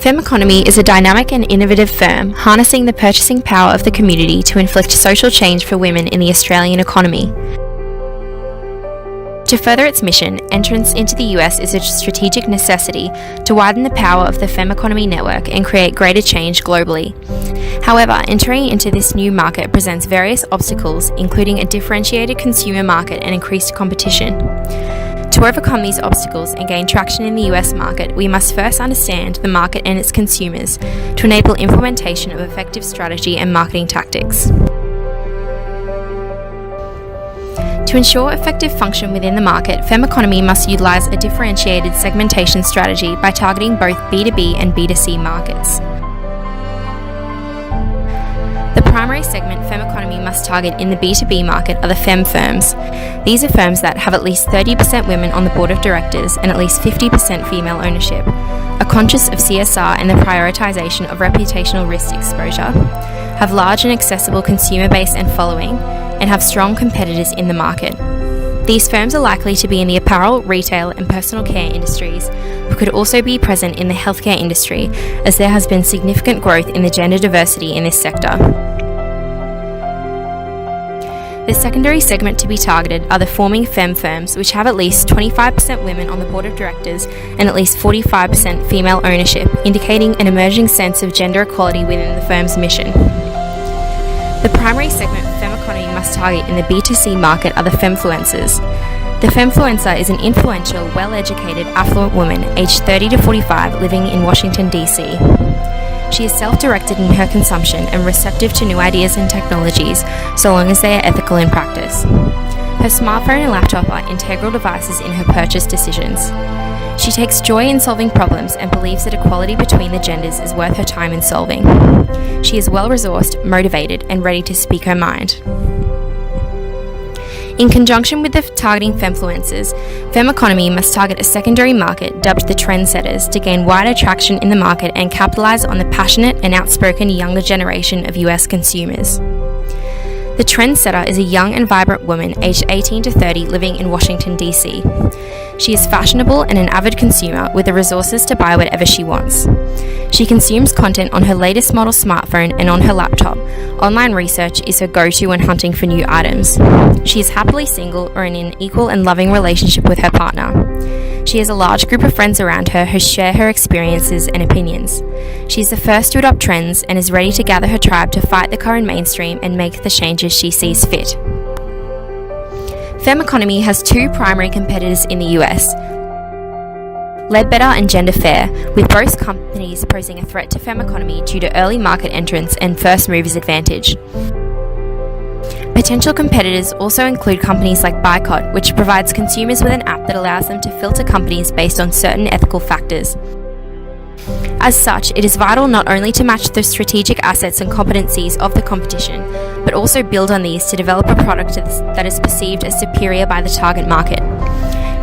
Femeconomy is a dynamic and innovative firm harnessing the purchasing power of the community to inflict social change for women in the Australian economy. To further its mission, entrance into the US is a strategic necessity to widen the power of the Femeconomy network and create greater change globally. However, entering into this new market presents various obstacles, including a differentiated consumer market and increased competition. To overcome these obstacles and gain traction in the US market, we must first understand the market and its consumers to enable implementation of effective strategy and marketing tactics. To ensure effective function within the market, Femeconomy must utilise a differentiated segmentation strategy by targeting both B2B and B2C markets. The primary segment Femeconomy must target in the B2B market are the Fem firms. These are firms that have at least 30% women on the board of directors and at least 50% female ownership, are conscious of CSR and the prioritisation of reputational risk exposure, have large and accessible consumer base and following, and have strong competitors in the market. These firms are likely to be in the apparel, retail, and personal care industries, but could also be present in the healthcare industry, as there has been significant growth in the gender diversity in this sector. The secondary segment to be targeted are the forming Fem firms, which have at least 25% women on the board of directors and at least 45% female ownership, indicating an emerging sense of gender equality within the firm's mission. The primary segment Femeconomy must target in the B2C market are the Femfluencers. The Femfluencer is an influential, well-educated, affluent woman aged 30 to 45 living in Washington, D.C. She is self-directed in her consumption and receptive to new ideas and technologies, so long as they are ethical in practice. Her smartphone and laptop are integral devices in her purchase decisions. She takes joy in solving problems and believes that equality between the genders is worth her time in solving. She is well-resourced, motivated, and ready to speak her mind. In conjunction with the targeting Femfluencers, Femeconomy must target a secondary market dubbed the Trendsetters to gain wider traction in the market and capitalise on the passionate and outspoken younger generation of US consumers. The Trendsetter is a young and vibrant woman aged 18 to 30 living in Washington, D.C. She is fashionable and an avid consumer with the resources to buy whatever she wants. She consumes content on her latest model smartphone and on her laptop. Online research is her go-to when hunting for new items. She is happily single or in an equal and loving relationship with her partner. She has a large group of friends around her who share her experiences and opinions. She is the first to adopt trends and is ready to gather her tribe to fight the current mainstream and make the changes she sees fit. Femeconomy has two primary competitors in the US, Leadbetter and Gender Fair, with both companies posing a threat to Femeconomy due to early market entrance and first movers advantage. Potential competitors also include companies like Bycott, which provides consumers with an app that allows them to filter companies based on certain ethical factors. As such, it is vital not only to match the strategic assets and competencies of the competition, but also build on these to develop a product that is perceived as superior by the target market.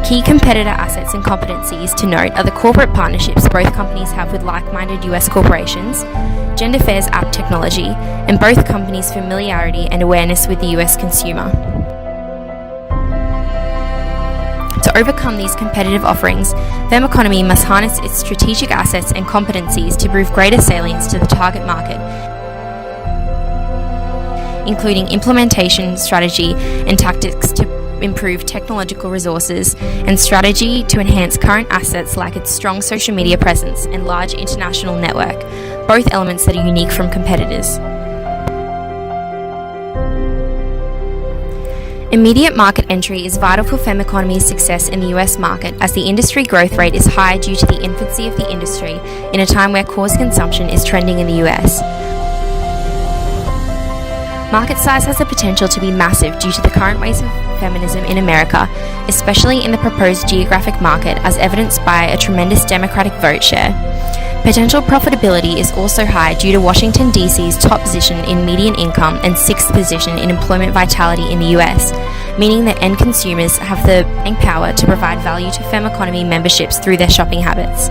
Key competitor assets and competencies to note are the corporate partnerships both companies have with like-minded US corporations, Gender Fair's app technology, and both companies' familiarity and awareness with the US consumer. To overcome these competitive offerings, Femeconomy must harness its strategic assets and competencies to prove greater salience to the target market, including implementation, strategy, and tactics to improve technological resources, and strategy to enhance current assets like its strong social media presence and large international network, both elements that are unique from competitors. Immediate market entry is vital for Femeconomy's success in the US market, as the industry growth rate is high due to the infancy of the industry in a time where cause consumption is trending in the US. Market size has the potential to be massive due to the current waves of feminism in America, especially in the proposed geographic market, as evidenced by a tremendous Democratic vote share. Potential profitability is also high due to Washington, D.C.'s top position in median income and 6th position in employment vitality in the US, meaning that end consumers have the buying power to provide value to Femeconomy memberships through their shopping habits.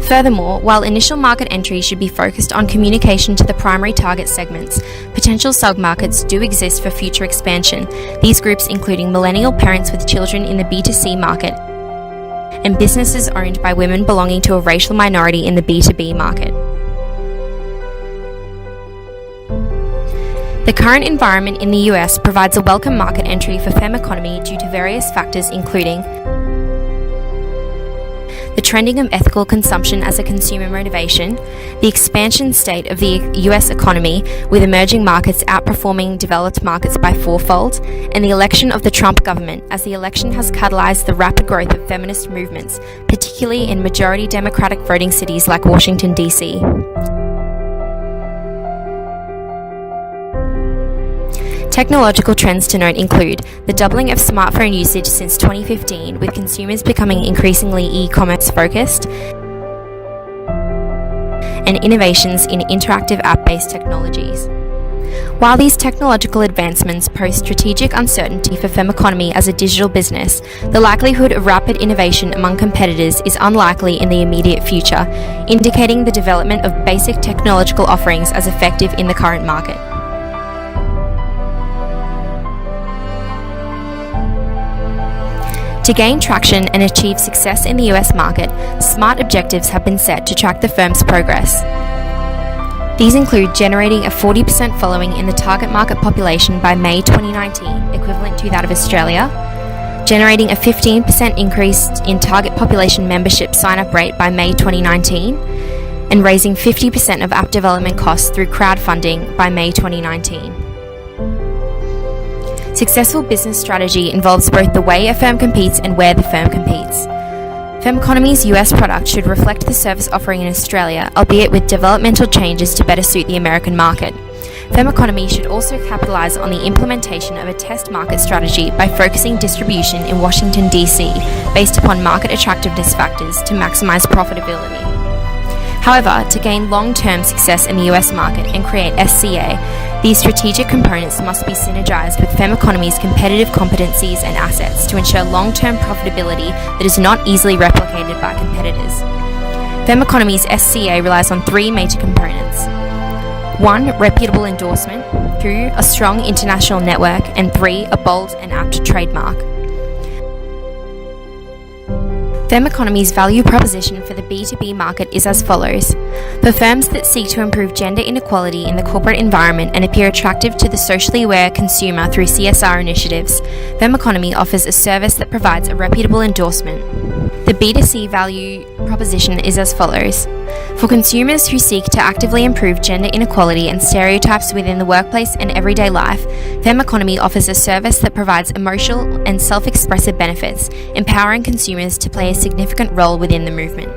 Furthermore, while initial market entry should be focused on communication to the primary target segments, potential submarkets do exist for future expansion, these groups including millennial parents with children in the B2C market and businesses owned by women belonging to a racial minority in the B2B market. The current environment in the US provides a welcome market entry for Femeconomy due to various factors including the trending of ethical consumption as a consumer motivation, the expansion state of the US economy with emerging markets outperforming developed markets by fourfold, and the election of the Trump government, as the election has catalyzed the rapid growth of feminist movements, particularly in majority Democratic voting cities like Washington, D.C. Technological trends to note include the doubling of smartphone usage since 2015, with consumers becoming increasingly e-commerce focused, and innovations in interactive app-based technologies. While these technological advancements pose strategic uncertainty for Femeconomy as a digital business, the likelihood of rapid innovation among competitors is unlikely in the immediate future, indicating the development of basic technological offerings as effective in the current market. To gain traction and achieve success in the US market, SMART objectives have been set to track the firm's progress. These include generating a 40% following in the target market population by May 2019, equivalent to that of Australia, generating a 15% increase in target population membership sign-up rate by May 2019, and raising 50% of app development costs through crowdfunding by May 2019. Successful business strategy involves both the way a firm competes and where the firm competes. Femeconomy's US product should reflect the service offering in Australia, albeit with developmental changes to better suit the American market. Femeconomy should also capitalise on the implementation of a test market strategy by focusing distribution in Washington, D.C., based upon market attractiveness factors to maximise profitability. However, to gain long-term success in the US market and create SCA, these strategic components must be synergized with Femeconomy's competitive competencies and assets to ensure long-term profitability that is not easily replicated by competitors. Femeconomy's SCA relies on three major components. 1. Reputable endorsement. 2. A strong international network. And 3. A bold and apt trademark. Femeconomy's value proposition for the B2B market is as follows. For firms that seek to improve gender inequality in the corporate environment and appear attractive to the socially aware consumer through CSR initiatives, Femeconomy offers a service that provides a reputable endorsement. The B2C value proposition is as follows. For consumers who seek to actively improve gender inequality and stereotypes within the workplace and everyday life, Femeconomy offers a service that provides emotional and self-expressive benefits, empowering consumers to play a significant role within the movement.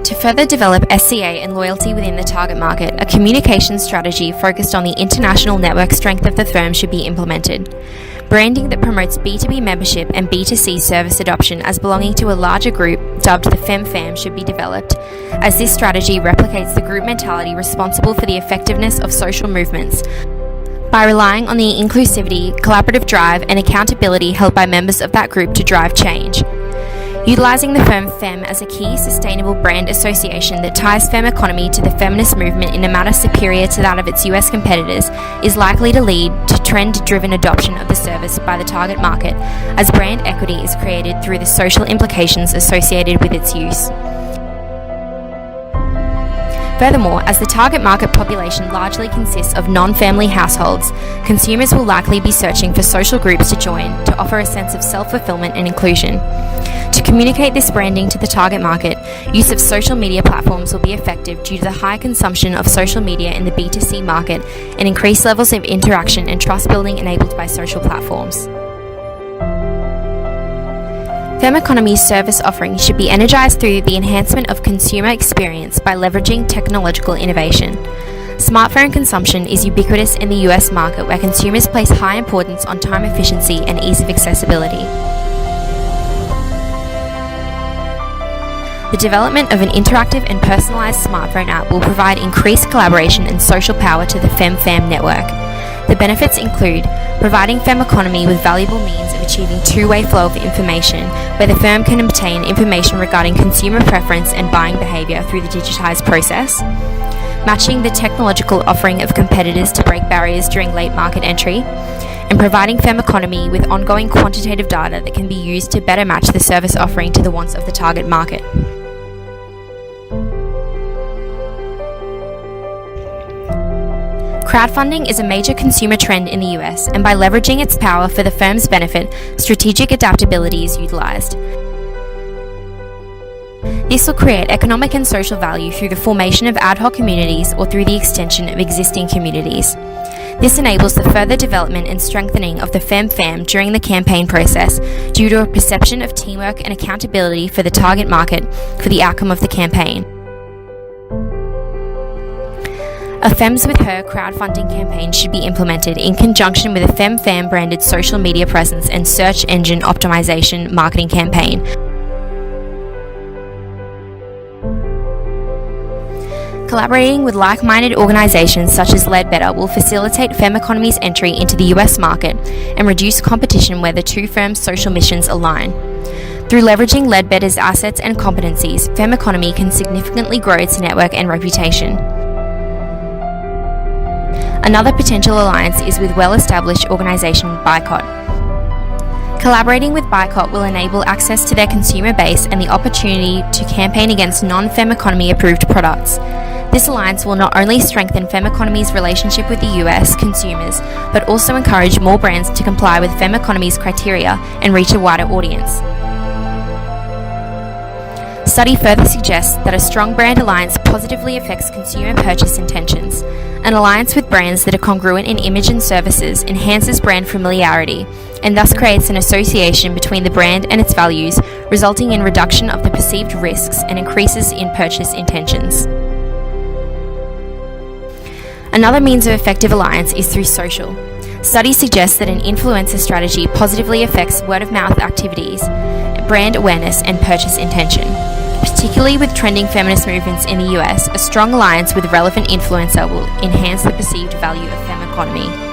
To further develop SCA and loyalty within the target market, a communication strategy focused on the international network strength of the firm should be implemented. Branding that promotes B2B membership and B2C service adoption as belonging to a larger group, dubbed the FemFam, should be developed, as this strategy replicates the group mentality responsible for the effectiveness of social movements by relying on the inclusivity, collaborative drive, and accountability held by members of that group to drive change. Utilising the firm Fem as a key sustainable brand association that ties Femeconomy to the feminist movement in a manner superior to that of its US competitors is likely to lead to trend-driven adoption of the service by the target market, as brand equity is created through the social implications associated with its use. Furthermore, as the target market population largely consists of non-family households, consumers will likely be searching for social groups to join to offer a sense of self-fulfillment and inclusion. To communicate this branding to the target market, use of social media platforms will be effective due to the high consumption of social media in the B2C market and increased levels of interaction and trust building enabled by social platforms. Femeconomy's service offering should be energised through the enhancement of consumer experience by leveraging technological innovation. Smartphone consumption is ubiquitous in the US market, where consumers place high importance on time efficiency and ease of accessibility. The development of an interactive and personalised smartphone app will provide increased collaboration and social power to the FemFam network. The benefits include providing Femeconomy with valuable means of achieving two-way flow of information, where the firm can obtain information regarding consumer preference and buying behaviour through the digitised process, matching the technological offering of competitors to break barriers during late market entry, and providing Femeconomy with ongoing quantitative data that can be used to better match the service offering to the wants of the target market. Crowdfunding is a major consumer trend in the US, and by leveraging its power for the firm's benefit, strategic adaptability is utilised. This will create economic and social value through the formation of ad hoc communities or through the extension of existing communities. This enables the further development and strengthening of the fem during the campaign process due to a perception of teamwork and accountability for the target market for the outcome of the campaign. A Fems with Her crowdfunding campaign should be implemented in conjunction with a FemFam branded social media presence and search engine optimization marketing campaign. Collaborating with like-minded organisations such as Ledbetter will facilitate Femeconomy's entry into the US market and reduce competition where the two firms' social missions align. Through leveraging Ledbetter's assets and competencies, Femeconomy can significantly grow its network and reputation. Another potential alliance is with well-established organisation Bycot. Collaborating with Bycot will enable access to their consumer base and the opportunity to campaign against non-Femeconomy approved products. This alliance will not only strengthen Femeconomy's relationship with the US consumers, but also encourage more brands to comply with Femeconomy's criteria and reach a wider audience. Study further suggests that a strong brand alliance positively affects consumer purchase intentions. An alliance with brands that are congruent in image and services enhances brand familiarity and thus creates an association between the brand and its values, resulting in reduction of the perceived risks and increases in purchase intentions. Another means of effective alliance is through social. Studies suggest that an influencer strategy positively affects word-of-mouth activities, brand awareness, and purchase intention. Particularly with trending feminist movements in the US, a strong alliance with a relevant influencer will enhance the perceived value of Femeconomy.